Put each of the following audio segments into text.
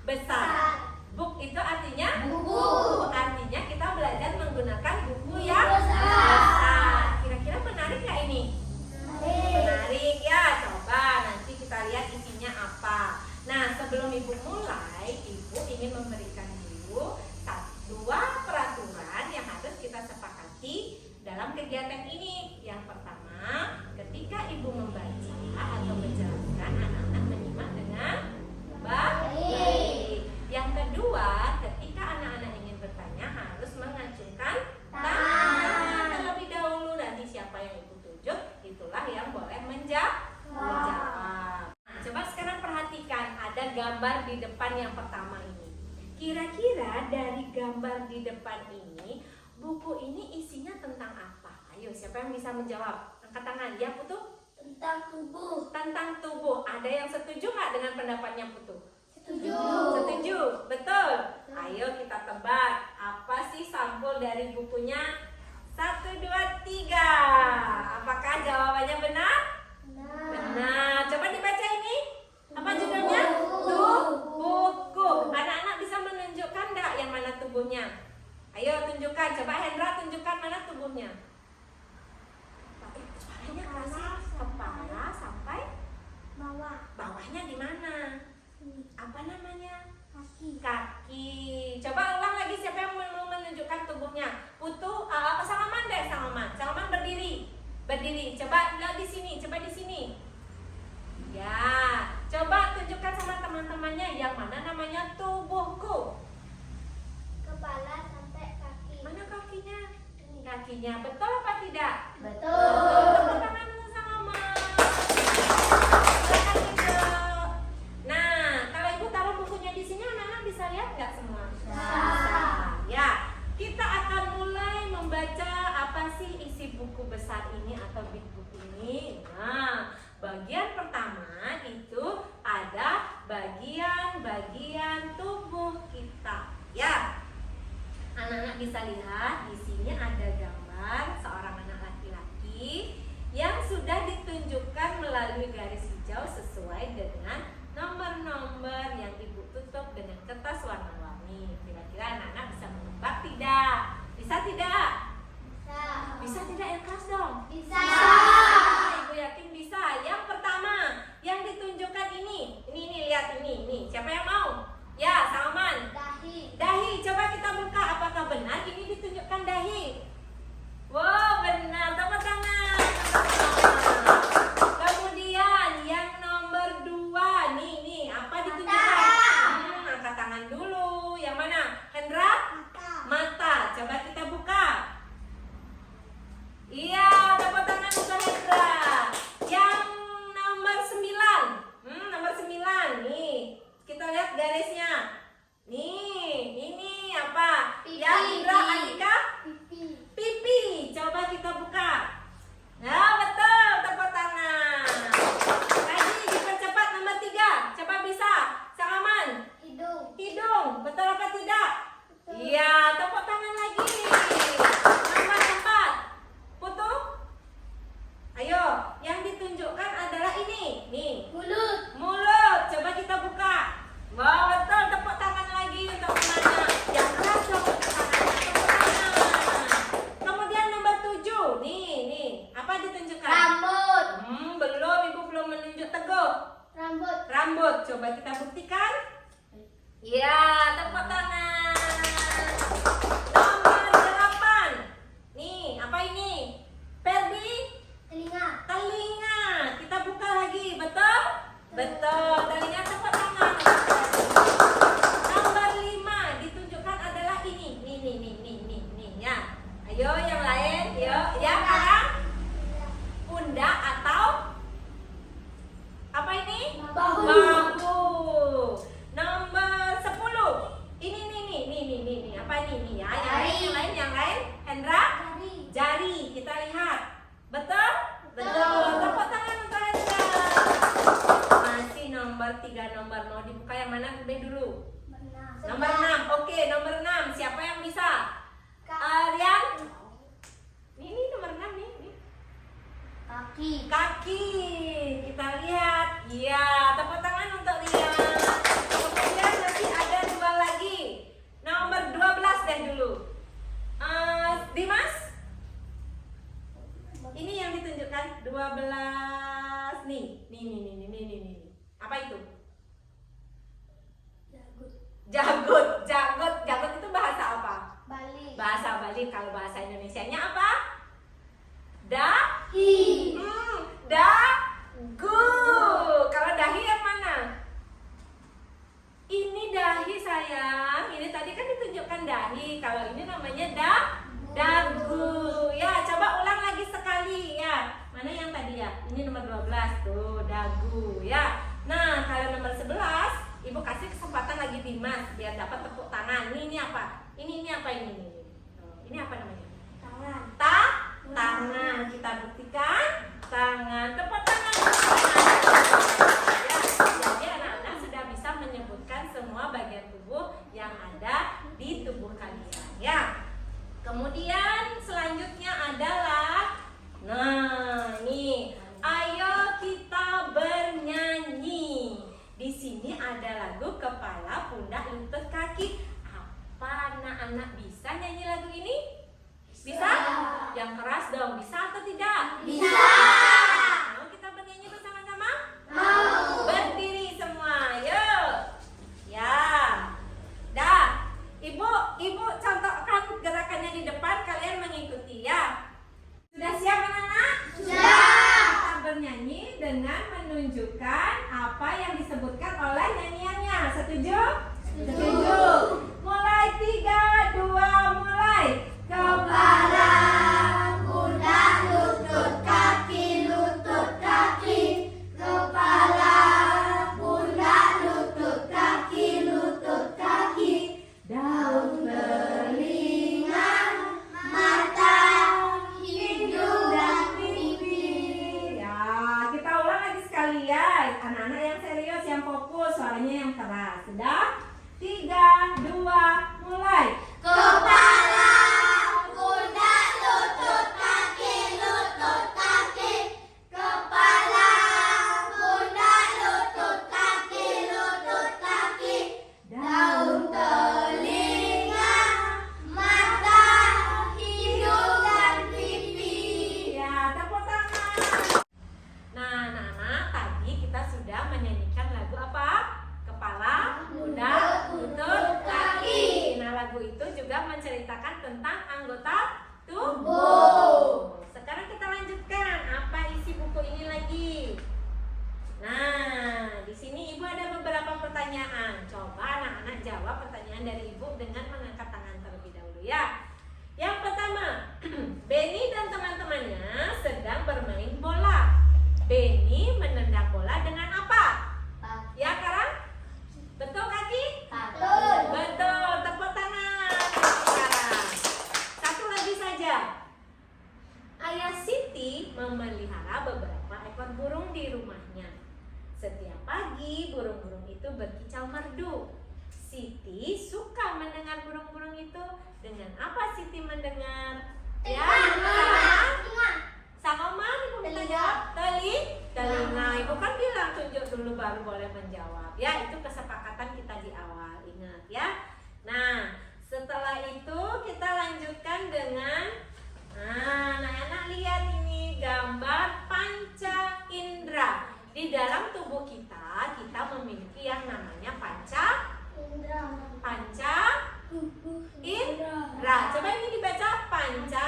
besar. Book itu artinya buku. Artinya kita belajar menggunakan buku yang besar. Kira-kira menarik nggak ini? Menarik ya. Coba nanti kita lihat isinya apa. Nah, sebelum Ibu mulai, Ibu ingin memberikan dulu dua peraturan yang harus kita sepakati dalam kegiatan ini. Yang pertama, ketika Ibu membaca atau menjelaskan, anak-anak menyimak dengan baik. Yang kedua, ketika anak-anak ingin bertanya harus mengacungkan tangan terlebih dahulu. Nanti siapa yang Ibu tunjuk, itulah yang boleh menjawab. Coba sekarang perhatikan, ada gambar di depan yang pertama ini. Kira-kira dari gambar di depan ini, buku ini isinya tentang apa? Ayo, siapa yang bisa menjawab? Angkat tangan. Ya, Putu? Tentang tubuh. Tentang tubuh. Ada yang setuju nggak dengan pendapatnya Putu? Setuju. Setuju, betul. Ayo kita tebak. Apa sih sampul dari bukunya? 1, 2, 3. Apakah jawabannya benar? Benar. Coba dibaca ini. Apa judulnya? Buku. Anak-anak bisa menunjukkan nggak yang mana tubuhnya? Ayo tunjukkan. Coba Hendra tunjukkan mana tubuhnya. Suaranya keras. Kepala sampai Bawah. bawahnya di mana? Apa namanya? Kaki. Kaki. Coba ulang lagi, siapa yang mau menunjukkan tubuhnya? Putu, Salaman deh, Salaman. Salaman berdiri. Berdiri. Coba lihat di sini, coba di sini. Ya, coba tunjukkan sama teman-temannya yang mana namanya tubuhku. Kepala sampai kaki. Mana kakinya? Kakinya. Betul apa tidak? Betul. Tepuk tangan sama. Silakan Ibu. Nah, kalau Ibu taruh bukunya di sini, anak-anak bisa lihat nggak semua? Bisa. Ya, kita akan mulai membaca apa sih isi buku besar ini atau big book ini. Nah, bagian pertama itu ada bagian-bagian tubuh kita. Ya, anak-anak bisa lihat di sini ada gambar seorang anak laki-laki yang sudah ditunjukkan melalui garis hijau sesuai dengan nomor-nomor yang Ibu tutup dengan kertas warna-warni. Kira-kira anak-anak bisa menebak tidak? Bisa tidak? Bisa. Bisa tidak yang keras dong? Bisa. Ibu yakin bisa. Yang pertama yang ditunjukkan ini lihat ini. Siapa yang mau? Ya, Salman. Dahi. Dahi, coba kita buka. Apakah benar ini ditunjukkan dahi? Wow, benar. Tepuk tangan. Kemudian yang nomor 2, nih, apa ditunjukkan? Angkat tangan dulu. Yang mana? Hendra? Mata. Coba kita buka. Iya, tepuk tangan untuk Hendra. Yang nomor 9. Nomor 9 nih. Kita lihat garisnya. Nih, ini apa? Pipi. Ya, Indra, Andika? Pipi. Pipi. Coba kita buka. Nah, betul. Tepuk tangan. Lagi dipercepat nomor 3. Coba bisa. Salaman. Hidung. Hidung. Betul apa tidak? Betul. Iya, tepuk tangan lagi. Nomor 4. Putu? Ayo, yang ditunjukkan adalah ini. Nih. Mulut. Mulut. Coba kita buka. Wow, betul. Tepuk tangan lagi untuk temannya. Yang keras dong tepuk tangannya. Tepuk tangan. Kemudian nomor 7. Nih. Apa ditunjukkan? Rambut. Belum. Ibu belum menunjuk Teguh. Rambut. Coba kita buktikan. Ya, tepuk tangan. Nomor 8. Nih, apa ini? Ferdi? Telinga. Kita buka lagi. Betul? Betul. Telinga, tepuk tangan. Nomor 5 ditunjukkan adalah ini. Nih ya. Ayo yang lain. Yuk. Ya, sekarang pundak atau apa ini? Bahu. Nomor 10. Ini. Apa ini? Ya. Yang lain. Hendra? Jari. Kita lihat. Betul? Betul. Tepuk tangan untuk Hendra. Masih nomor 3 nomor. Mau dibuka yang mana lebih dulu? Nomor 6. Oke, nomor 6. Siapa yang bisa? Rian? Ini nomor 6 nih. Kaki. Kita lihat. Iya, tepuk tangan untuk Rian. Kemudian nanti ada Jagut. Jagut itu bahasa apa? Bali. Bahasa Bali. Kalau bahasa Indonesianya apa? Dahi. Dagu. Kalau dahi yang mana? Ini dahi sayang. Ini tadi kan ditunjukkan dahi. Kalau ini namanya dagu. Ya, coba ulang lagi sekali ya. Mana yang tadi ya? Ini nomor 12 tuh, dagu ya. Nah, kalau nomor 11, Ibu kasih kesempatan lagi Dimas biar dapat tepuk tangan. Ini apa? Ini apa ini? Ini apa namanya? Tangan. Tangan. Kita buktikan tangan. Tepuk tangan. Ya, jadi anak-anak sudah bisa menyebutkan semua bagian tubuh yang ada di tubuh kalian ya. Kemudian selanjutnya adalah, nah ini, ayo kita bernyanyi. Di sini ada lagu kepala, pundak, lutut, kaki. Apa anak-anak bisa nyanyi lagu ini? Bisa? Yang keras dong, bisa atau tidak? Bisa. Mau kita bernyanyi bersama-sama? Mau. Berdiri semua, yuk. Ya. Dah. Ibu contohkan gerakannya di depan, kalian mengikuti ya. Sudah siap anak-anak? Sudah. Kita bernyanyi dengan menunjukkan apa yang disebutkan oleh nyanyiannya. Setuju? Setuju. Mulai 3, 2, mulai. Kepala, pundak, lutut, kaki, lutut, kaki. Kepala, pundak, lutut, kaki, lutut, kaki. Daun, telinga, mata, hidung, dan pipi. Ya, kita ulang lagi sekali ya. Anak-anak yang serius, yang fokus, suaranya yang keras. Sudah? 3, 2, mulai. Kepala, pundak, lutut, kaki, lutut, kaki. Kepala, pundak, lutut, kaki, lutut, kaki. Daun, telinga, mata, hidung, dan pipi. Ya, tepuk tangan. Nah, anak-anak, tadi kita sudah menyanyikan lagu apa? Kepala, pundak, lutut, kaki. Nah, lagu itu juga menceritakan tentang anggota tubuh. Sekarang kita lanjutkan. Apa isi buku ini lagi? Nah, di sini Ibu ada beberapa pertanyaan. Coba anak-anak jawab pertanyaan dari Ibu dengan mengangkat tangan terlebih dahulu ya. Yang pertama, Benny dan teman-temannya sedang bermain bola. Benny menendang bola dengan apa? Ya, Karang? Betul, Kaki? Betul. Betul, tepuk tangan. Sekarang, satu lagi saja. Ayah Siti memelihara beberapa ekor burung di rumahnya. Setiap pagi burung-burung itu berkicau merdu. Siti suka mendengar burung-burung itu. Dengan apa Siti mendengar? Ya, Sang Oma, Ibu minta jawab. Telinga. Ibu kan bilang tunjuk dulu baru boleh menjawab. Ya, itu kesepakatan kita di awal. Ingat ya. Nah, setelah itu kita lanjutkan dengan, nah, anak-anak lihat ini gambar panca indera. Di dalam tubuh kita memiliki yang namanya panca indera. Coba ini dibaca, panca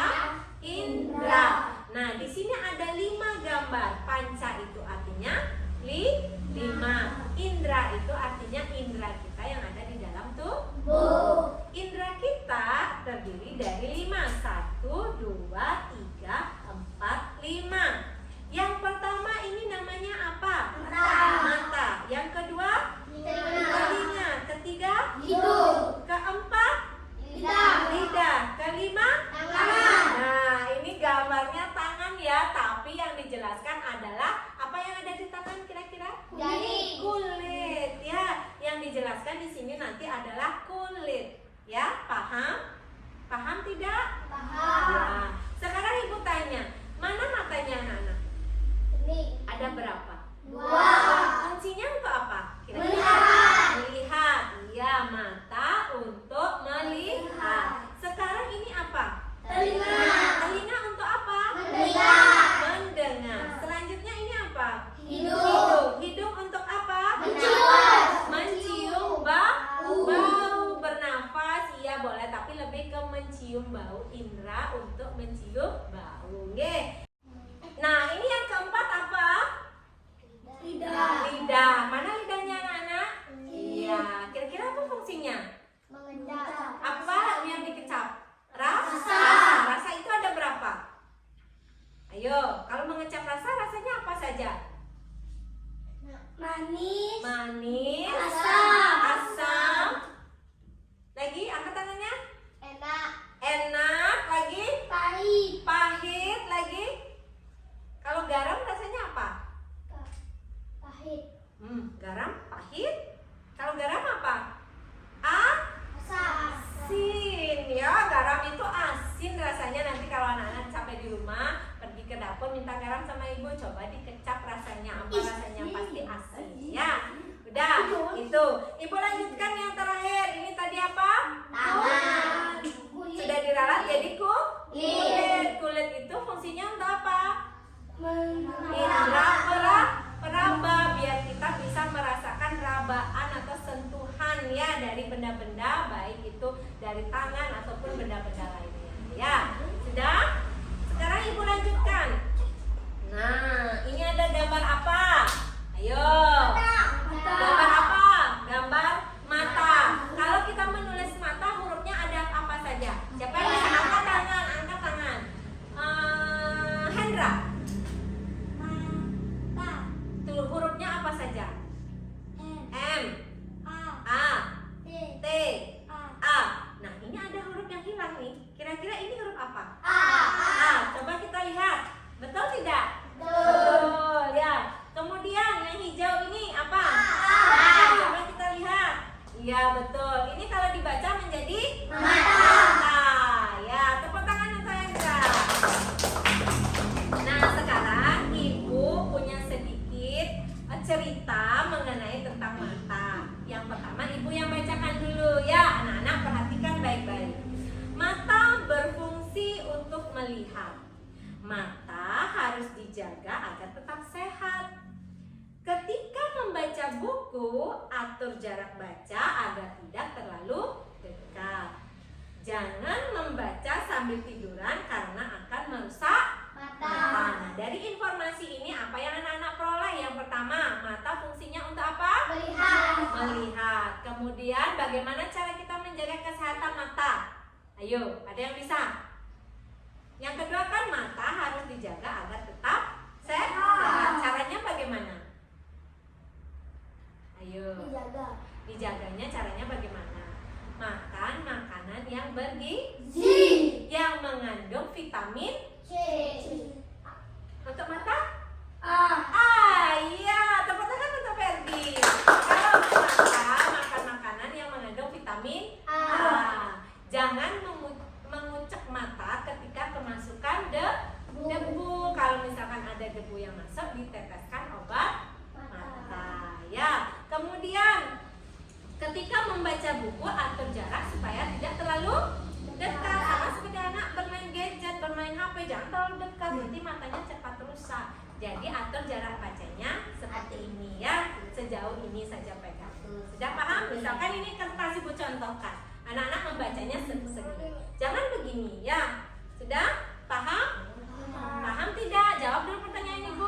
indera. Nah, di sini ada 5 gambar. Panca itu artinya 5. Indra itu artinya indera kita yang ada di dalam tubuh. Indra kita terdiri dari 5. 1, 2, 3, 4, 5. Yang pertama ini namanya apa? Mata. Yang kedua? Telinga. Ketiga? Hidung. Keempat? Lidah. Kelima? Tangan. Nah, ini gambarnya tangan ya, tapi yang dijelaskan adalah apa yang ada di tangan kira-kira? Jari. Kulit ya. Yang dijelaskan di sini nanti adalah kulit. Ya, paham? Paham tidak? Paham. Ya. Sekarang Ibu tanya, mana matanya anak-anak? Ini. Ada berapa? 2. Fungsinya untuk apa? Melihat. Melihat. Iya, mata untuk melihat. Sekarang ini apa? Telinga. Telinga untuk apa? Mendengar. Mendengar. Selanjutnya ini apa? Hidung. Hidung untuk apa? Mencium. Mencium bau. bau indera untuk mencium bau. Nggih. Nah, ini yang keempat apa? Lidah. Lidah. Mana lidahnya anak-anak? Iya. Iya. Kira-kira apa fungsinya? Mengendap. Apa yang dikecap? Rasa. Rasa itu ada berapa? Ayo, kalau mengecap rasa, rasanya apa saja? Manis. Manis, Asam. asam. Lagi, angkat tangannya. Enak. Enak, lagi. Pahit. Pahit, lagi. Kalau garam rasanya apa? Pahit. Garam pahit. Kalau garam apa? Asam. Asin. Ya, garam itu asin rasanya. Nanti kalau anak-anak capek di rumah, pergi ke dapur minta garam sama ibu, coba dikecap rasanya apa, rasanya pasti asin. Ya, udah itu. Ibu lanjutkan yang terakhir. Ini tadi apa? Tangan. Sudah diralat jadi Kulit. Kulit itu fungsinya untuk apa? Indra Mengenal. peraba, biar kita bisa merasakan rabaan atau sentuhan ya dari benda-benda, baik itu dari tangan ataupun benda-benda lainnya. Ya, sudah? Sekarang ibu lanjutkan. Nah, ini ada gambar apa? Ayo. Gambar apa? Gambar mata. Kalau kita menulis mata, hurufnya ada apa saja? Siapa yang bisa angkat tangan? Angkat tangan. Hendra. Tuh, hurufnya apa saja? M, A, T, A. Nah, ini ada huruf yang hilang nih. Kira-kira ini huruf apa? A. Coba kita lihat. Betul tidak? Betul, ya. Kemudian yang hijau ini apa? Coba kita lihat. Iya, betul. Ini kalau dibaca menjadi mata. Ya, tepuk tangan untuk Hendra. Nah, sekarang ibu punya sedikit cerita mengenai tentang mata. Yang pertama ibu yang bacakan dulu ya, anak-anak perhatikan baik-baik. Mata berfungsi untuk melihat. Mata harus dijaga agar tetap sehat. Ketika membaca buku, atur jarak baca agar tidak terlalu dekat. Jangan membaca sambil tiduran karena akan merusak mata. Nah, dari informasi ini apa yang anak-anak peroleh? Yang pertama, mata fungsinya untuk apa? Melihat. Kemudian bagaimana cara kita menjaga kesehatan mata? Ayo, ada yang bisa? Yang kedua kan mata harus dijaga agar tetap sehat. Caranya bagaimana? Ayo. Dijaganya caranya bagaimana? Makan makanan yang bergizi, yang mengandung vitamin untuk mata. Iya, tepuk tangan untuk Ferdi. Kalau untuk mata, makan makanan yang mengandung vitamin A. Jangan mengucek mata ketika kemasukan debu. Kalau misalkan ada debu yang masuk, diteteskan obat mata. Ya, kemudian ketika membaca buku, atur jarak supaya tidak terlalu dekat. Sama seperti anak bermain gadget, bermain HP, jangan terlalu dekat, nanti matanya cepat rusak. Jadi atur jarak bacanya seperti ini ya, sejauh ini saja pegang. Sudah paham? Misalkan ini kertas ibu contohkan, anak-anak membacanya segini. Jangan begini ya. Sudah paham? Paham tidak? Jawab dulu pertanyaan ibu.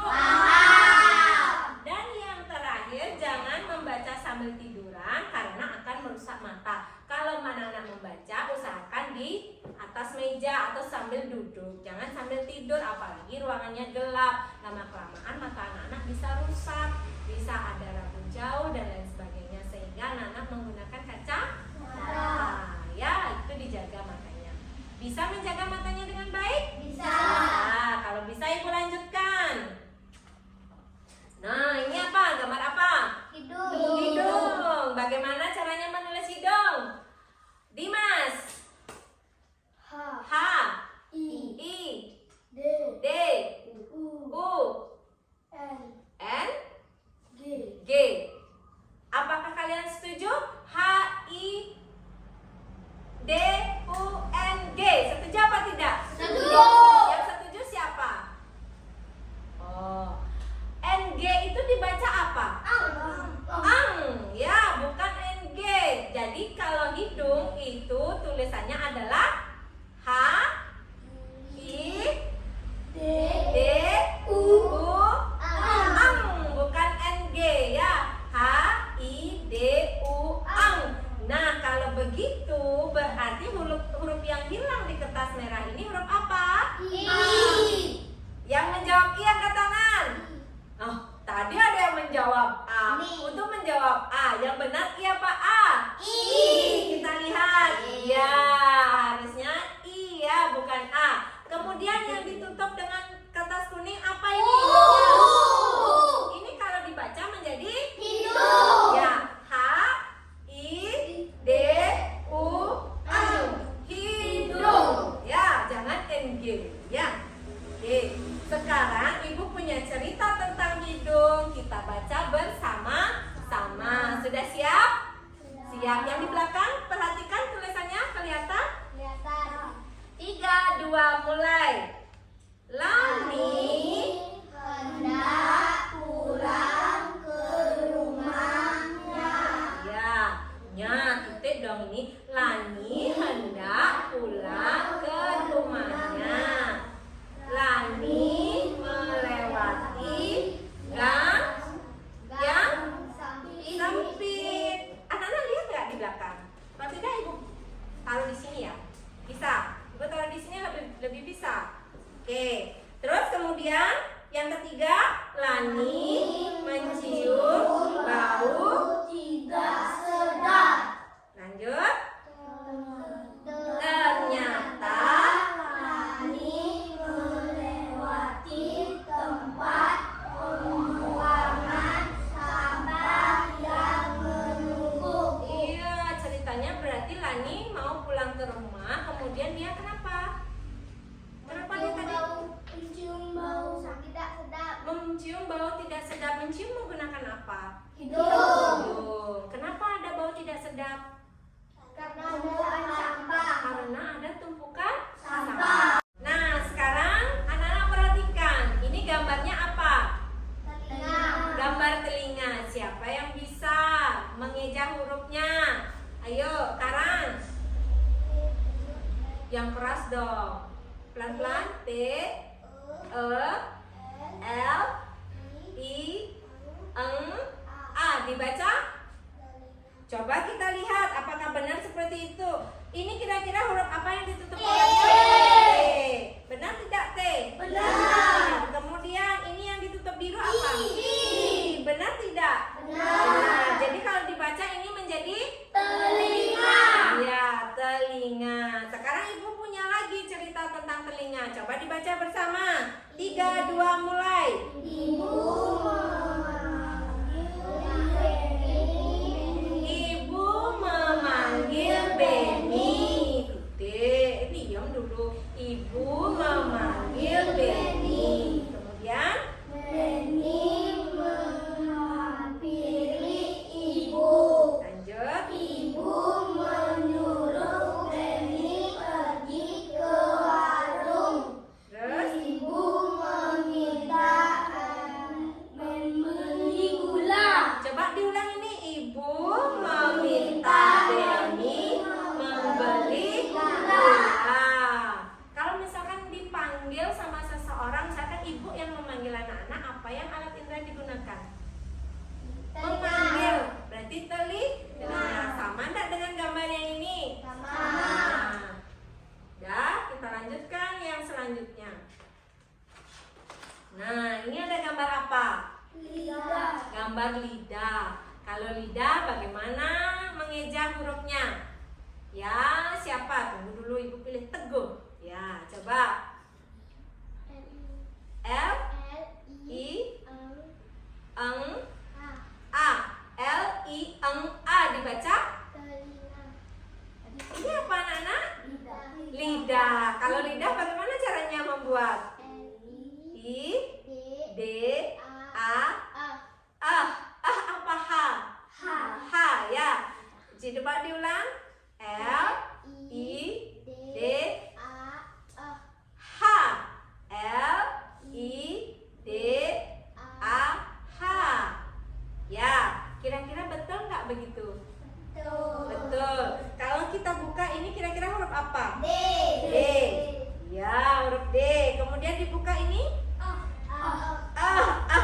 Dan yang terakhir, jangan membaca sambil tiduran karena akan merusak mata. Kalau anak-anak membaca, usahakan di atas meja atau sambil duduk. Jangan sambil tidur, apalagi ruangannya gelap. Lama-kelamaan mata anak-anak bisa rusak, bisa ada rabun jauh dan lain sebagainya. Sehingga anak-anak menggunakan kacamata. Ya, itu dijaga matanya. Bisa menjaga matanya dengan baik? Bisa. Nah, kalau bisa ibu lanjutkan. Nah, ini apa? Gambar apa? Hidung. Bagaimana caranya menulis hidung? Dimas. H, I, D, U, N, G. Apakah kalian setuju? H, I, D, U, N, G. Setuju apa tidak? Ya, yang di belakang perhatikan tulisannya kelihatan. Kelihatan. 3, 2, mulai. Lani hendak pulang ke rumahnya. ya, nya titik dong ini. Lani hendak pulang ke rumahnya. Lani melewati gang yang sempit. Anak-anak lihat nggak di belakang? Kalau tidak ibu taruh di sini ya. Bisa. Ibu taruh di sini lebih bisa. Oke. Terus kemudian yang ketiga, Lani mencium bau tidak sedap. Lanjut. Ternyata Lani melewati tempat pembuangan sampah yang menumpuk. Iya, ceritanya berarti Lani mau pulang ke rumah, kemudian dia kenapa? Kenapa dia tadi Mencium bau tidak sedap. mencium bau tidak sedap? Mencium menggunakan apa? Hidung. Hidung. Kenapa ada bau tidak sedap? Karena ada sampah. Karena ada tumpukan Sampah. Nah, sekarang anak-anak perhatikan. Ini gambarnya apa? Telinga. Gambar telinga. Siapa yang bisa mengeja hurufnya? Ayo, Karan. Yang keras dong. Pelan-pelan. T, E, L, I, Eng, A. Dibaca? Coba kita lihat apakah benar seperti itu. Ini kira-kira huruf apa yang ditutup olehnya? T. Benar tidak T? Benar. Kemudian ini yang ditutup biru apa? I. Benar tidak? Benar. Jadi kalau dibaca ini menjadi Telinga. ya, telinga. Sekarang ibu punya lagi cerita tentang telinga. Coba dibaca bersama. 3, 2, mulai. Ibu Ibu memanggil Beni. Titik. Diam dulu. Ibu memanggil Beni. Kemudian Beni menghampiri ibu. lanjut. Ibu menyuruh Beni pergi ke warung. Terus Ibu meminta membeli gula. coba diulang ini. Ibu meminta Beni membeli gula. Kalau misalkan dipanggil sama seseorang, misalkan ibu yang memanggil anak-anak, apa yang alat indera digunakan? Memanggil. Berarti telinga. Sama enggak dengan gambar yang ini? Nah, ya, kita lanjutkan yang selanjutnya. Nah, ini ada gambar apa? Lidah. Gambar lidah. Kalau lidah bagaimana mengeja hurufnya? Ya, siapa? Tunggu dulu, ibu pilih Teguh. Ya, coba. L, I, Eng, A. L, I, Eng, A. Dibaca? Ini apa anak-anak? Lidah. Kalau lidah bagaimana caranya membuat? I, D, A, apa H? H ya. Jadi coba diulang. L, I, D, H. L, I, D, A, H. Ya, kira-kira betul nggak begitu? Betul. Kalau kita buka ini kira-kira huruf apa? D. Ya, huruf D. Kemudian dibuka ini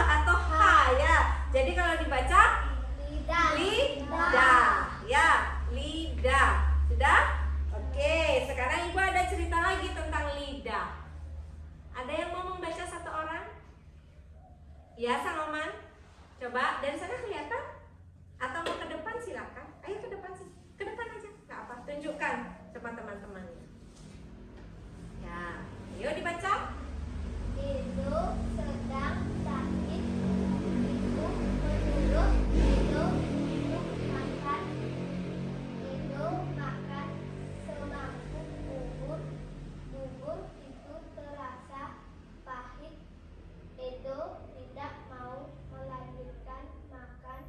atau H ya. Jadi kalau dibaca lidah. Ya, lidah. Sudah? Oke, sekarang ibu ada cerita lagi tentang lidah. Ada yang mau membaca satu orang? Ya, Sang Oman. Coba dari sana kelihatan? Atau mau ke depan silakan. Ayo ke depan sih. Ke depan aja. Nggak apa. Tunjukkan sama teman-temannya. Ya, ayo dibaca. Itu sedang sakit. Ibu menyuruh itu makan. Itu makan semangkuk bubur. Bubur itu terasa pahit. Itu tidak mau melanjutkan makan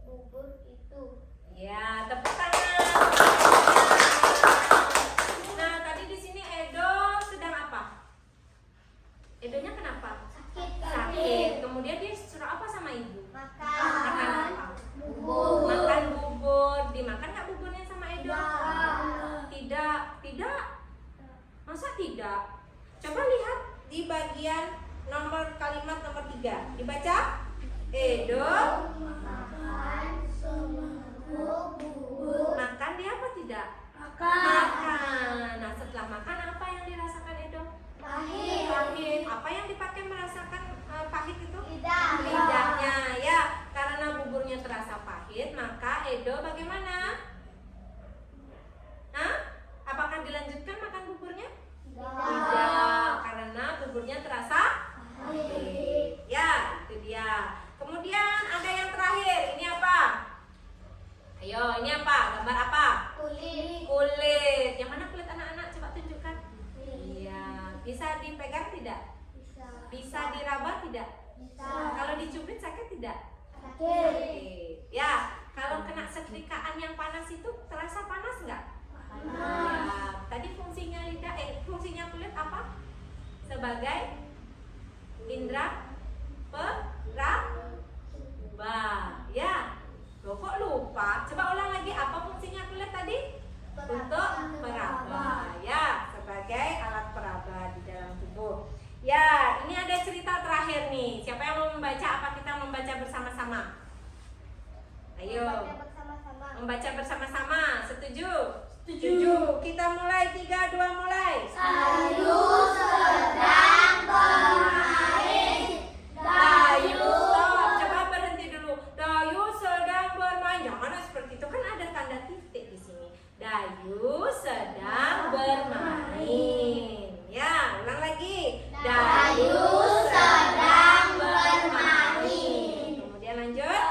bubur itu. Ya, tepuk tangan. nggak buburnya sama Edo? Tidak. Tidak. Masa tidak? Coba lihat di bagian kalimat nomor 3. Dibaca. Edo makan semangkuk bubur. makan, dia apa tidak? Makan. Makan. Nah, setelah makan apa yang dirasakan Edo? Pahit. Pahit. Apa yang dipakai merasakan pahit itu? Lidah. Lidahnya. Ya, karena buburnya terasa pahit, maka Edo bagaimana? Hah? Apakah dilanjutkan makan buburnya? Tidak, karena buburnya terasa pahit. Ya, itu dia. Kemudian ada yang terakhir. Ini apa? Ayo, ini apa? Gambar apa? Kulit. Kulit. Yang mana kulit anak-anak? Coba tunjukkan. Iya. Bisa dipegang tidak? Bisa. Bisa diraba tidak? Bisa. Kalau dicubit sakit tidak? Sakit. Sakit. Ya, kalau kena setrikaan yang panas itu terasa panas nggak? Ya. Tadi fungsinya fungsinya kulit apa? Sebagai indera peraba. Ya. Loh, kok lupa? Coba ulang lagi, apa fungsinya kulit tadi? Untuk peraba. Ya, sebagai alat peraba di dalam tubuh. Ya, ini ada cerita terakhir nih. Siapa yang mau membaca? Apa kita membaca bersama-sama? Ayo, Bersama-sama. membaca bersama-sama. Setuju? Setuju. Kita mulai, 3, 2, mulai. Dayu sedang bermain. Dayu. Stop, coba berhenti dulu. Dayu sedang bermain. Jangan seperti itu, kan ada tanda titik di sini. Dayu sedang bermain. Ya, ulang lagi. Dayu sedang bermain. Kemudian lanjut.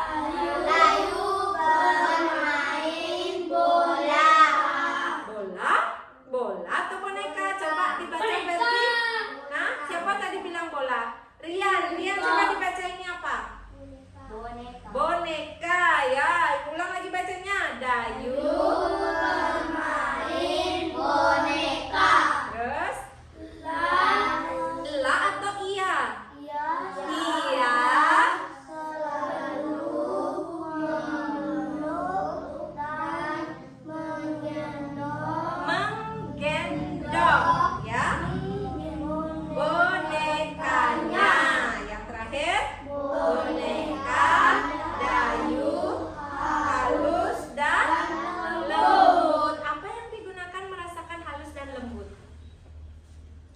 Dayu bermain bola. Bola? Bola atau boneka? Coba dibaca Berti. Nah, siapa tadi bilang bola? Rian coba dibaca ini apa? Boneka. Boneka, ya. Ulang lagi bacanya. Dayu Bermain boneka. terus La. la atau iya? Iya. Iya. Selalu memeluk dan menggendong. Menggendong, ya. Bonekanya. Yang terakhir, boneka Dayu halus dan lembut. Apa yang digunakan merasakan halus dan lembut?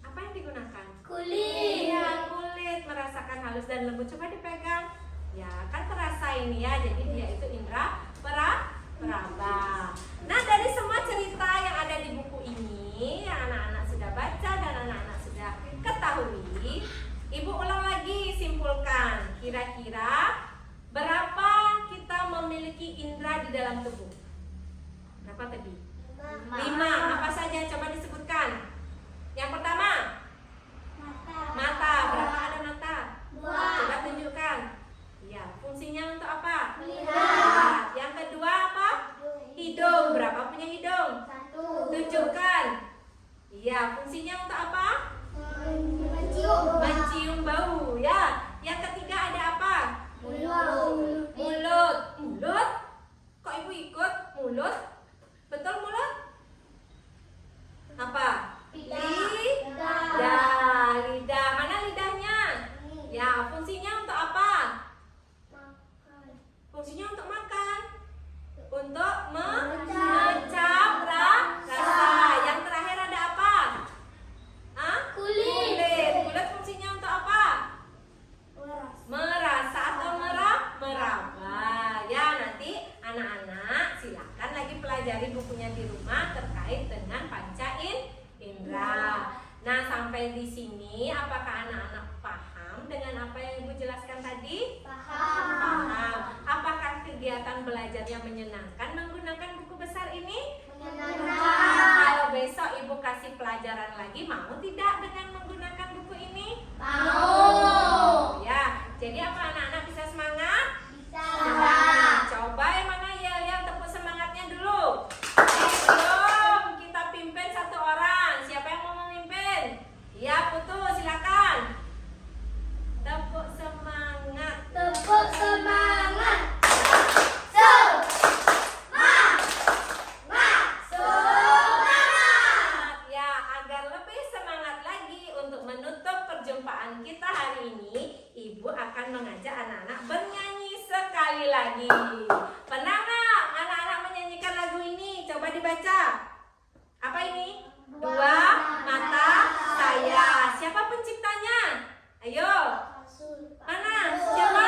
Apa yang digunakan? Kulit. Iya, kulit merasakan halus dan lembut. Coba dipegang. Ya, kan terasa ini ya. Jadi dia itu indera peraba. Nah, dari semua cerita yang ada di buku ini, yang anak-anak sudah baca dan anak-anak sudah ketahui, Ibu ulang lagi, simpulkan. Kira-kira berapa kita memiliki indera di dalam tubuh? Berapa tadi? 5. Apa saja? Coba disebutkan. Yang pertama, mata. Berapa ada mata? 2. Coba tunjukkan. Ya, fungsinya untuk apa? Melihat. Yang kedua apa? Hidung. Berapa punya hidung? 1. Tunjukkan. Iya, fungsinya untuk apa? Mencium. Mencium bau. Ya. Yang ketiga ada apa? Mulut. Mulut. Mulut? Kok ibu ikut? Mulut? Betul mulut? Apa? Lidah. Lidah. Mana lidahnya? Ya, fungsinya untuk apa? Fungsinya untuk makan. Untuk mengecap rasa. Yang terakhir ada apa? Hah? Kulit. Kulit fungsinya untuk apa? Merasa atau meraba. Ya, nanti anak-anak silakan lagi pelajari bukunya di rumah terkait dengan panca indera. Nah, sampai di sini apakah anak-anak paham dengan apa yang Ibu jelaskan tadi? Paham. Apakah kegiatan belajarnya menyenangkan menggunakan buku besar ini? Menyenangkan. Kalau besok Ibu kasih pelajaran lagi, mau tidak dengan menggunakan buku ini? Mau. Ya, jadi apa anak-anak bisa semangat? Bisa. Coba yang mana yel-yel tepuk semangatnya dulu. Sebelum kita pimpin satu orang, siapa yang mau memimpin? Ya, Putu, silakan. Tepuk semangat. Tepuk semangat. dibaca. Apa ini? Dua mata saya. Siapa penciptanya? Ayo. Mana? Siapa?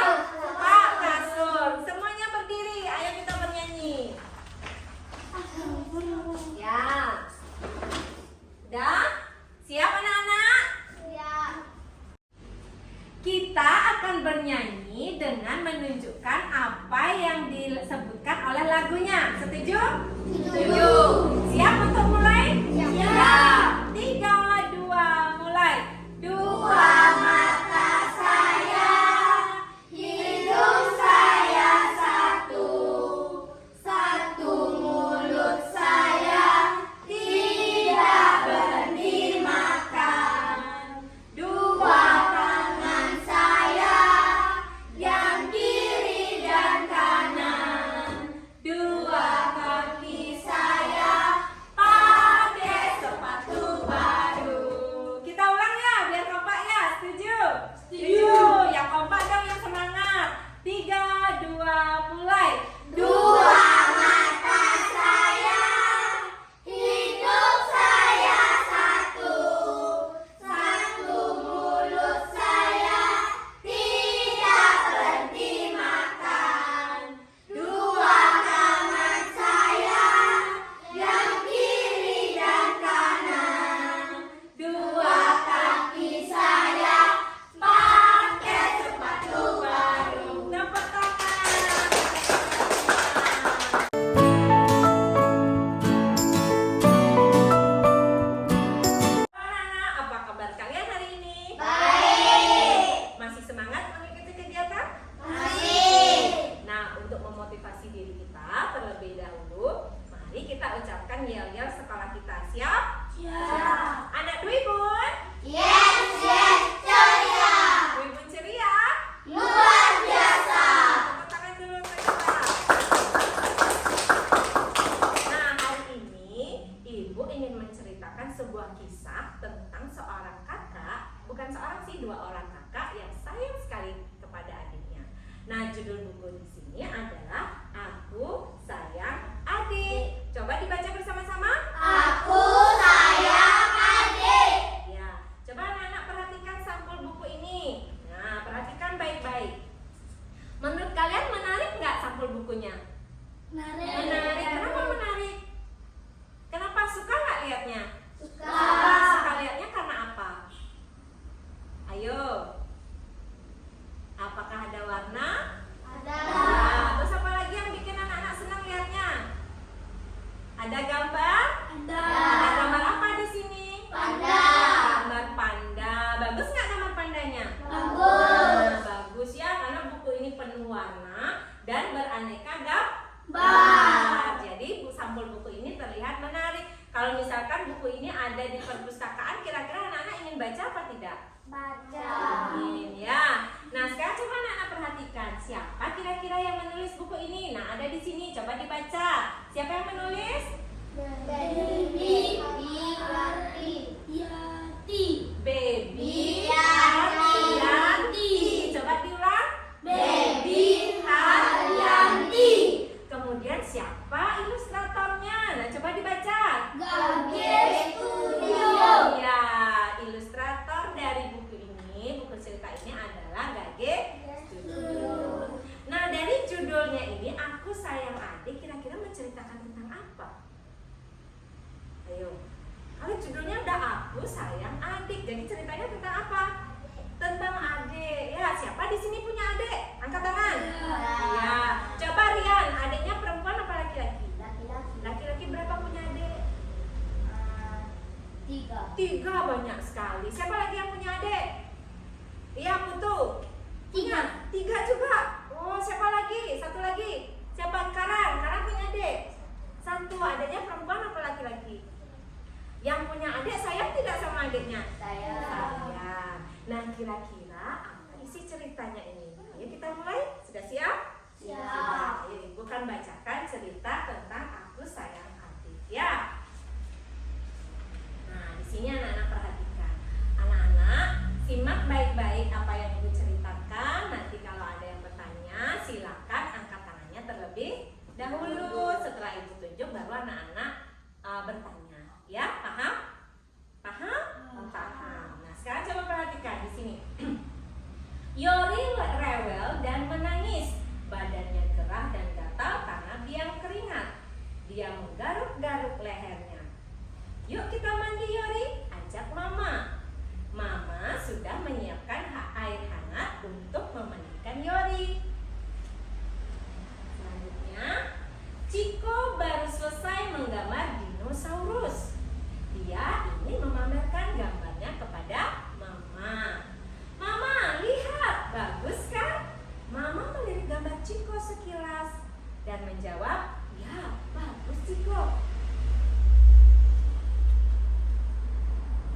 Pak Kasur. Semuanya berdiri. Ayo kita bernyanyi. Ya. Udah? Siap anak-anak? Kita akan bernyanyi dengan menunjukkan apa yang disebutkan oleh lagunya. Setuju? Setuju. Siap untuk mulai? Siap. 3, 2, mulai. Dua mata saya, hidung saya satu, satu mulut saya, tidak berhenti makan. Dua tangan saya, yang kiri dan kanan. Dua kaki saya, pakai sepatu baru. Kita ulang ya, biar kompak ya. Setuju? Setuju. Yang kompak dong, yang semangat. 3, 2, mulai. Dua mata saya, hidung saya satu, satu mulut saya, tidak berhenti makan. Dua tangan saya, yang kiri dan kanan. Dua kaki saya, pakai sepatu baru. Tepuk tangan. Anak-anak, apa kabar kalian hari ini? Baik. Masih semangat mengikuti kegiatan? Nah, untuk memotivasi diri kita terlebih dahulu, mari kita ucapkan yel-yel sekolah kita. Siap? Siap. Anak Dwi Bun? Yes, ceria. Dwi Bun ceria? Luar biasa. Tepuk tangan dulu untuk kita. Nah, hari ini Ibu ingin menceritakan sebuah kisah tentang seorang kakak, bukan seorang sih, 2 orang kakak yang sayang sekali kepada adiknya. Nah, judul buku di sini adalah Aku Sayang Adik. Coba dibaca bersama-sama. Aku sayang adik. Ya, coba anak-anak perhatikan sampul buku ini. Nah, perhatikan baik-baik. Menurut kalian menarik nggak sampul bukunya? Menarik. Kenapa menarik? Kenapa suka nggak lihatnya? Suka lihatnya karena apa? Ayo. Apakah ada warna? Ada. Nah, terus apa lagi yang bikin anak-anak senang lihatnya? Ada gambar? Ada gambar apa di sini? Panda. Gambar panda. Bagus nggak gambar pandanya? Bagus. Nah, bagus ya, karena buku ini penuh warna dan beraneka gambar. Jadi sampul buku ini terlihat menarik. Kalau misalkan buku ini ada di perpustakaan, kira-kira anak-anak ingin baca apa tidak? Baca. Ingin ya. Nah, sekarang coba anak-anak perhatikan siapa kira-kira yang menulis buku ini. Nah, ada di sini, coba dibaca. Siapa yang menulis? Baby Baby Haryanti. Haryanti. Coba diulang. Baby Haryanti. Kemudian siapa ilustratornya? Nah, coba dibaca. Gage Studio. Ya, ilustrator dari buku ini, buku cerita ini adalah Gage Studio. Nah, dari judulnya ini, Aku Sayang Adik, kira-kira menceritakan tentang apa? Ayo. Kalau judulnya ada Aku Sayang Adik, jadi ceritanya tentang apa? Tentang adik. Ya, siapa di sini punya adik? Angkat tangan. Ya. Coba Rian, adiknya perempuan apa laki-laki? Laki-laki berapa punya adik? 3, banyak sekali. Siapa lagi yang punya adik? Iya, Putu. Punya 3 juga. Oh, siapa lagi? 1 lagi. Siapa? Karang. Karang punya adik 1. Adiknya perempuan apa laki-laki? Yang punya adik sayang tidak sama adiknya? Sayang. Nah, kira-kira apa isi ceritanya ini? Ayo kita mulai. Sudah siap? Siap. Sudah. Ayo, Ibu kan bacakan cerita tentang Aku Sayang Adik ya. Nah, di sini anak-anak perhatikan. Anak-anak simak baik-baik apa yang Ibu ceritakan. Nanti kalau ada yang bertanya, silakan angkat tangannya terlebih dahulu. Setelah Ibu tunjuk, baru anak-anak bertanya. Ya, paham? Paham? Paham. Nah, sekarang coba perhatikan di sini. Yori rewel dan menangis. Badannya gerah dan gatal karena biang keringat. Dia menggaruk-garuk lehernya. Yuk kita mandi Yori, ajak Mama. Mama sudah menyiapkan air hangat untuk memandikan Yori. Selanjutnya, Ciko baru selesai menggambar dinosaurus. Dia ingin memamerkan gambarnya kepada Mama. Mama, lihat, bagus kan? Mama melirik gambar Ciko sekilas dan menjawab, ya, bagus Ciko.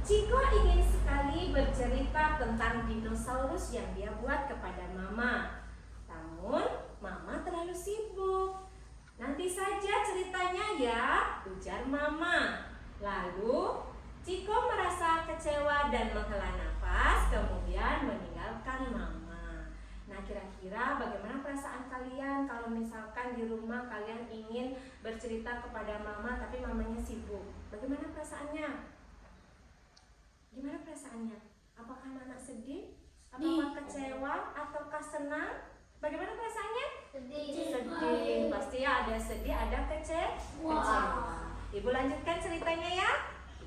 Ciko ingin sekali bercerita tentang dinosaurus yang dia buat kepada Mama. Namun, Mama terlalu sibuk. Nanti saja ceritanya ya, ujar Mama. Lalu, Ciko merasa kecewa dan menghela nafas, kemudian meninggalkan Mama. Nah, kira-kira bagaimana perasaan kalian kalau misalkan di rumah kalian ingin bercerita kepada Mama tapi mamanya sibuk? Bagaimana perasaannya? Gimana perasaannya? Apakah Nana sedih? Apakah kecewa? Ataukah senang? Bagaimana perasaannya? Sedih. Pasti ya, ada sedih, ada kecewa. Ibu lanjutkan ceritanya ya.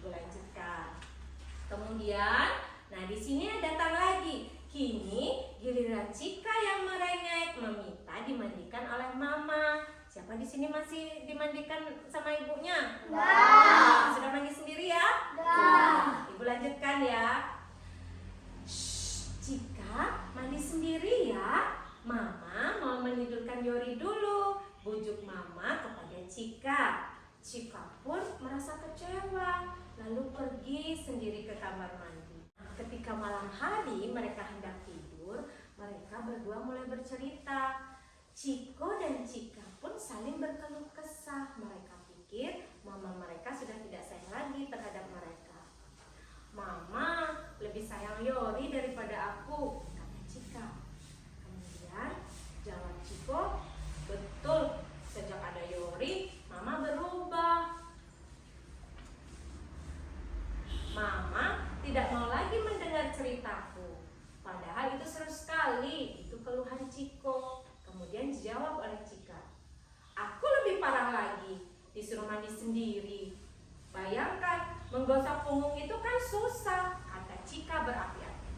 Ibu lanjutkan. Kemudian, nah di sini datang lagi. Kini giliran Cika yang merengek meminta dimandikan oleh Mama. Siapa di sini masih dimandikan sama ibunya? Enggak. Sudah mandi sendiri ya? Enggak. Ibu lanjutkan ya. Shh, Cika mandi sendiri ya. Mama mau menidurkan Yori dulu. Bujuk Mama kepada Cika. Cika pun merasa kecewa, lalu pergi sendiri ke kamar mandi. Ketika malam hari mereka hendak tidur, mereka berdua mulai bercerita. Ciko dan Cika pun saling berkeluh kesah. Mereka pikir mama mereka sudah tidak sayang lagi terhadap mereka. Mama lebih sayang Yori daripada aku, kata Cika. Kemudian jawab Ciko, betul, sejak ada Yori, Mama berubah. Mama tidak mau lagi mendengar ceritaku. Padahal itu seru sekali, itu keluhan Ciko. Kemudian dijawab oleh Cika, aku lebih parah lagi, disuruh mandi sendiri. Bayangkan, menggosok punggung itu kan susah, kata Cika berapi-api.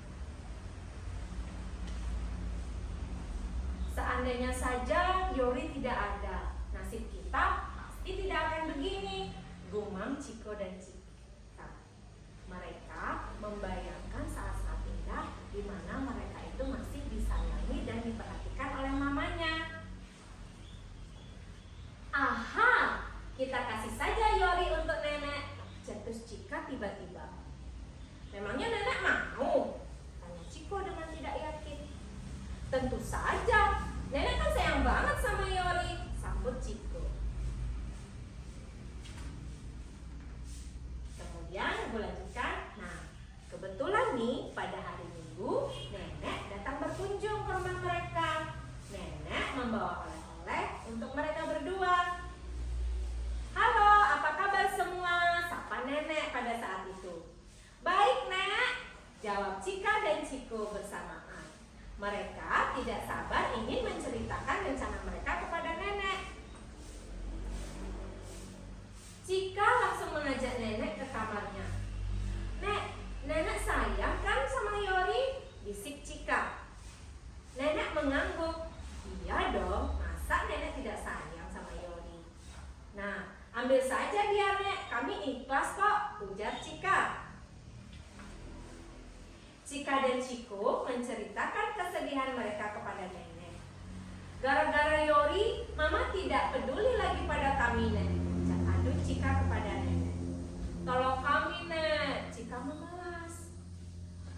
Seandainya saja Yori tidak ada, nasib kita pasti tidak akan begini, gumam Ciko dan Cika. Mereka membayangkan saat-saat indah di mana mereka itu masih disayangi dan diperhatikan oleh mamanya. Aha, kita kasih saja Yori untuk nenek, cetus Cika tiba-tiba. Memangnya nenek mau? Tanya Ciko dengan tidak yakin. Tentu saja, nenek kan sayang banget sama Yori, sambut Ciko. Kemudian ibu lanjutkan. Nah, kebetulan nih pada hari Minggu nenek datang berkunjung ke rumah mereka. Nenek membawa oleh-oleh untuk mereka berdua. Halo, apa kabar semua? Sapa nenek pada saat itu. Baik Nek, jawab Cika dan Ciko bersamaan. Mereka tidak sabar ingin menceritakan rencana mereka kepada nenek. Cika langsung mengajak nenek ke kamarnya. Nek, nenek sayang kan sama Yori? Bisik Cika. Nenek mengangguk. Iya dong, masa nenek tidak sayang sama Yori? Nah, ambil saja dia Nek, kami ikhlas kok, ujar Cika. Cika dan Ciko menceritakan kesedihan mereka kepada nenek. Gara-gara Yori, Mama tidak peduli lagi pada kami Nek. Aduh Cika kepada nenek. Tolong kami Nek, Cika memelas.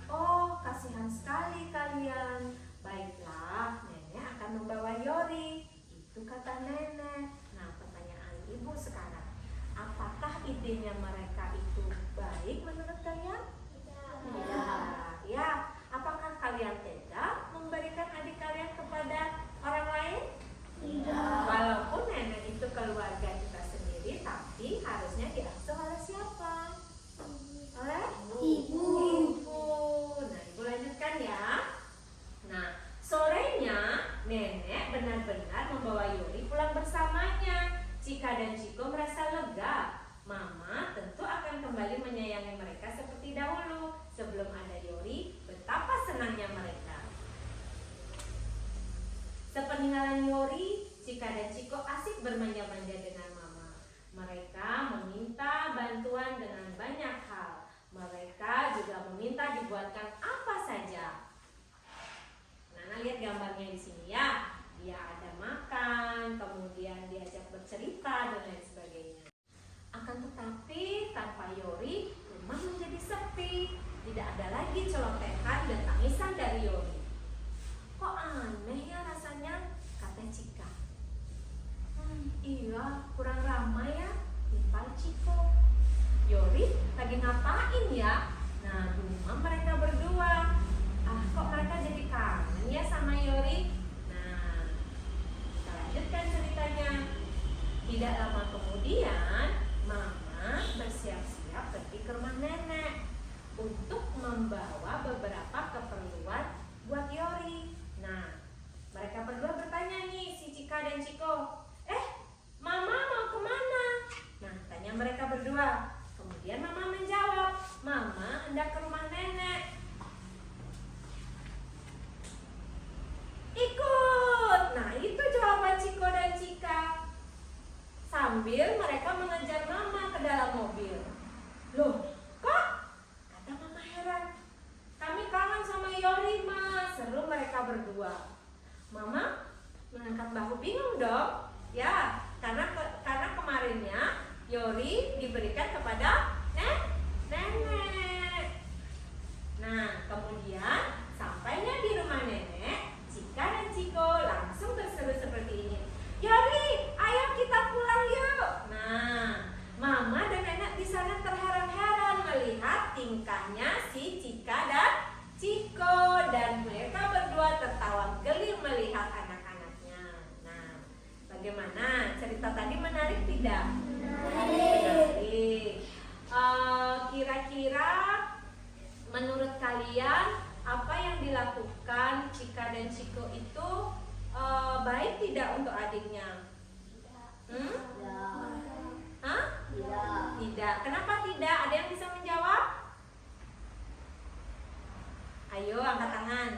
Oh, kasihan sekali kalian. Baiklah, nenek akan membawa Yori. Itu kata nenek. Nah, pertanyaan ibu sekarang, apakah idenya mereka itu baik menurut kalian? Tidak. Ya, apakah kalian tega memberikan adik kalian kepada orang lain? Tidak. Walaupun nenek itu keluarga kita sendiri, tapi harusnya diasuh Chiko merasa lega. Mama tentu akan kembali menyayangi mereka seperti dahulu. Sebelum ada Yori, betapa senangnya mereka. Sepeninggalan Yori, Chika dan Chiko asik bermanja-manja dengan Mama. Mereka meminta bantuan dengan banyak hal. Mereka juga meminta dibuatkan apa saja. Nana lihat gambarnya di sini ya. Dia ada makan, kemudian diajak bercerita dan lain sebagainya. Akan tetapi tanpa Yori, rumah menjadi sepi. Tidak ada lagi celotehan dan tangisan dari Yori. Kok aneh ya rasanya, kata Chika. Iya, kurang ramai ya, timpal Chiko. Yori lagi ngapain ya? Nah, di rumah mereka berdua. Kok mereka jadi kangen ya sama Yori? Nah, kita lanjutkan ceritanya. Tidak lama kemudian, Mama bersiap-siap pergi ke rumah nenek untuk membawa beberapa keperluan buat Yori. Nah, mereka berdua bertanya nih, si Chika dan Chiko. Mama mau kemana? Nah, tanya mereka berdua. Kemudian Mama menjawab, Mama hendak ke rumah nenek. Ikut! Nah, itu jawaban Chiko dan Chika. Sambil mereka mengejar Mama ke dalam mobil. Loh, kok? Kata Mama heran. Kami kangen sama Yori, Ma. Seru mereka berdua. Mama mengangkat bahu bingung dong. Ya, karena kemarinnya Yori diberikan kepada nenek. Nah, kemudian sampainya di rumah nenek, Chika dan Chiko langsung berseru seperti ini. Yori, ayo kita pulang yuk. Nah, Mama dan nenek di sana terheran-heran melihat tingkahnya si Chika dan Chiko, dan mereka berdua tertawa geli melihat anak-anaknya. Nah, bagaimana? Cerita tadi menarik tidak? Menarik. Kira-kira menurut kalian apa yang dilakukan Chika dan Chiko itu baik tidak untuk adiknya? Tidak. Kenapa tidak? Ada yang bisa menjawab? Ayo angkat tangan.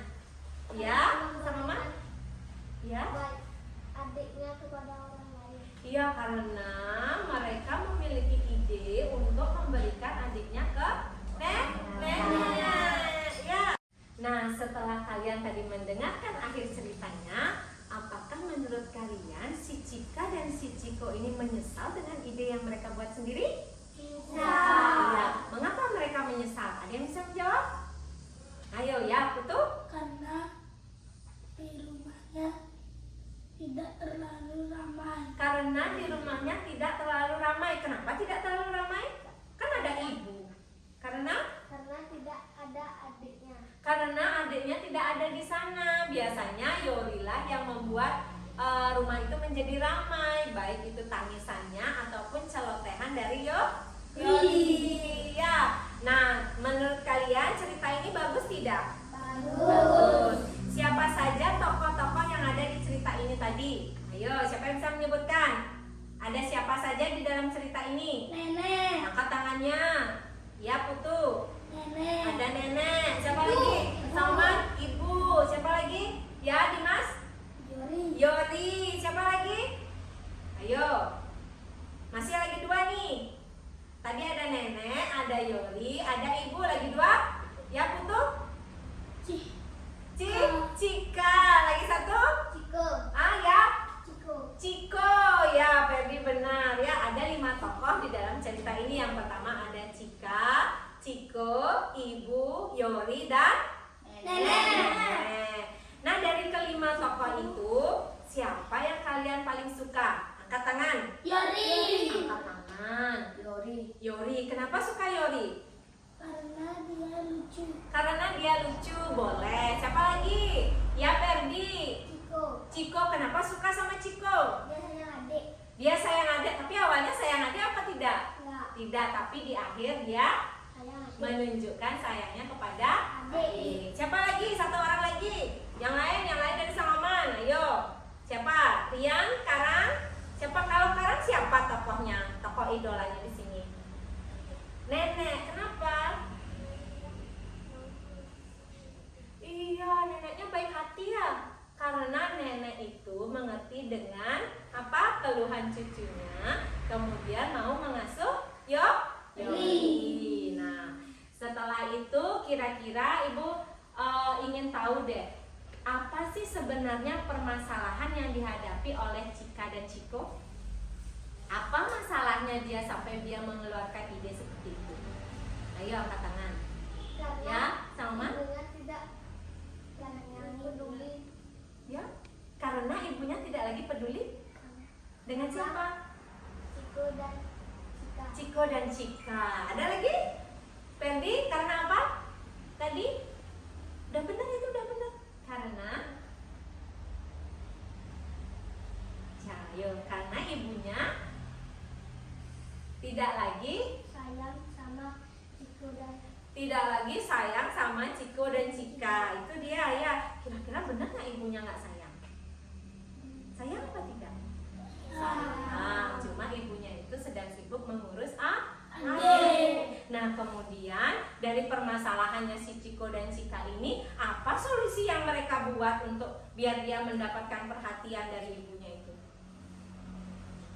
Ya, sama Mama? Ya. Adiknya kepada orang lain. Iya, karena mereka memiliki ide untuk memberikan adiknya ke nenek. Ya. Nah, setelah kalian tadi mendengarkan akhir ceritanya, apakah menurut kalian si Chika dan si Chiko ini menyesal dengan ide yang mereka buat sendiri? Iya. Mengapa mereka menyesal? Ada yang bisa menjawab? Ayo ya, Putu. Karena di rumahnya tidak terlalu ramai. Karena di rumahnya tidak terlalu ramai. Kenapa tidak terlalu ramai? Kan ada ibu. Karena tidak ada adiknya. Karena adiknya tidak ada di sana. Biasanya Yorilah yang membuat rumah itu menjadi ramai, baik itu tangisannya ataupun celotehan dari Yori. Ya. Nah, menurut kalian cerita ini bagus tidak? Bagus. Siapa saja tokoh-tokoh yang ada di cerita ini tadi? Ayo, siapa yang bisa menyebutkan? Ada siapa saja di dalam cerita ini? Nenek. Angkat tangannya. Ya, Putu. Nenek. Ada nenek. Siapa lagi? Salman, ibu. Siapa lagi? Ya, Dimas. Yori. Siapa lagi? Ayo. Masih lagi dua nih. Tadi ada nenek, ada Yori, ada ibu, lagi dua. Ya, Putu. Chika. Lagi satu? Chiko. Ya. Chiko. Ya, Ferdi benar ya. Ada 5 tokoh di dalam cerita ini. Yang pertama ada Chika, Chiko, Ibu, Yori, dan Nenek. Nah, dari kelima tokoh itu, siapa yang kalian paling suka? Angkat tangan. Yori. Angkat tangan. Yori. Kenapa suka Yori? Karena dia lucu. Boleh. Siapa lagi? Ya, Ferdi. Chiko. Kenapa suka sama Chiko? Dia sayang adik. Tapi awalnya sayang adik apa tidak? Tidak, tapi di akhir dia menunjukkan sayangnya kepada adik. Siapa lagi? Satu orang lagi. Yang lain dari Sangoman. Ayo. Siapa? Rian, Karang, Siapa kalau sekarang siapa tokohnya? Tokoh idolanya di sini? Nenek. Kenapa? Iya, neneknya baik hati ya. Karena nenek itu mengerti dengan apa keluhan cucunya, kemudian mau mengasuh Yogi. Nah, setelah itu kira-kira ibu ingin tahu deh, apa sih sebenarnya permasalahan yang dihadapi oleh Cika dan Ciko? Apa masalahnya dia sampai dia mengeluarkan ide seperti itu? Ayo angkat tangan. Ya, sama. Ibunya tidak yang peduli. Ya, karena ibunya tidak lagi peduli dengan siapa? Ciko dan Cika. Ciko dan Cika. Ada lagi? Fendi, karena apa? Tadi? Udah benar itu, udah benar. Karena karena ibunya tidak lagi Sayang sama Ciko dan Ciko dan Cika. Itu dia ya. Kira-kira benar nggak ibunya nggak sayang? Sayang apa tidak? Sayang. Cuma ibunya itu sedang sibuk mengurus adik. Nah, kemudian dari permasalahannya si Ciko dan Cika ini, apa solusi yang mereka buat untuk biar dia mendapatkan perhatian dari ibunya itu?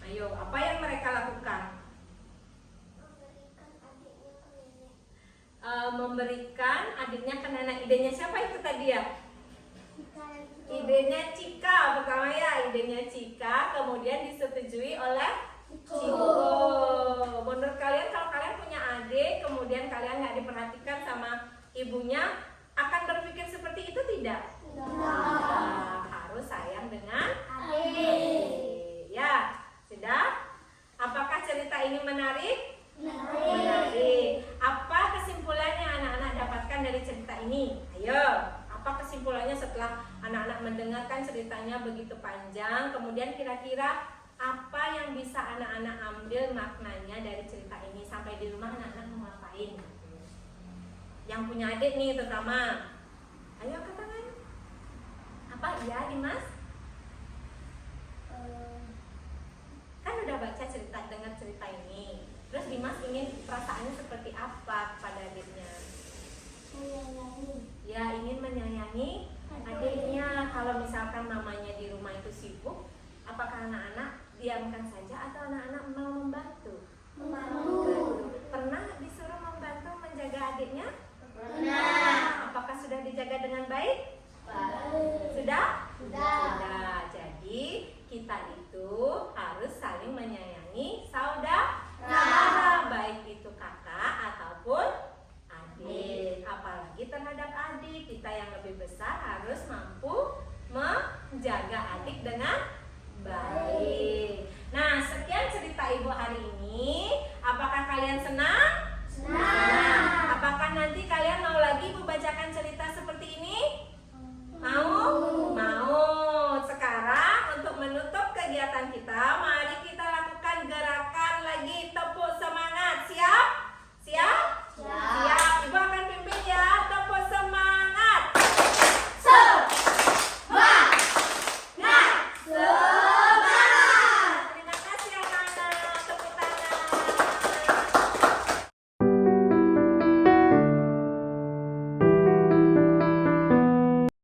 Ayo, apa yang mereka lakukan? Memberikan adiknya ke nenek. Idenya siapa itu tadi ya? Cika dan Ciko. Idenya Cika pertama ya, idenya Cika, kemudian disetujui oleh Ciko. Menurut kalian kalau kalian punya adik, kemudian kalian nggak diperhatikan sama ibunya, akan berpikir seperti itu tidak? Nah, harus sayang dengan adik. Ya, sudah? Apakah cerita ini menarik? Menarik. Apa kesimpulannya anak-anak dapatkan dari cerita ini? Ayo, apa kesimpulannya setelah anak-anak mendengarkan ceritanya begitu panjang? Kemudian kira-kira apa yang bisa anak-anak ambil maknanya dari cerita ini? Sampai di rumah anak-anak mau ngapain? Yang punya adik nih terutama. Ayo angkat tangan. Apa iya Dimas? Kan udah baca cerita, dengar cerita ini. Terus Dimas ingin perasaannya seperti apa kepada adiknya? Ya, ingin menyayangi adiknya. Kalau misalkan mamanya di rumah itu sibuk, apakah anak-anak diamkan saja atau anak-anak mau membantu?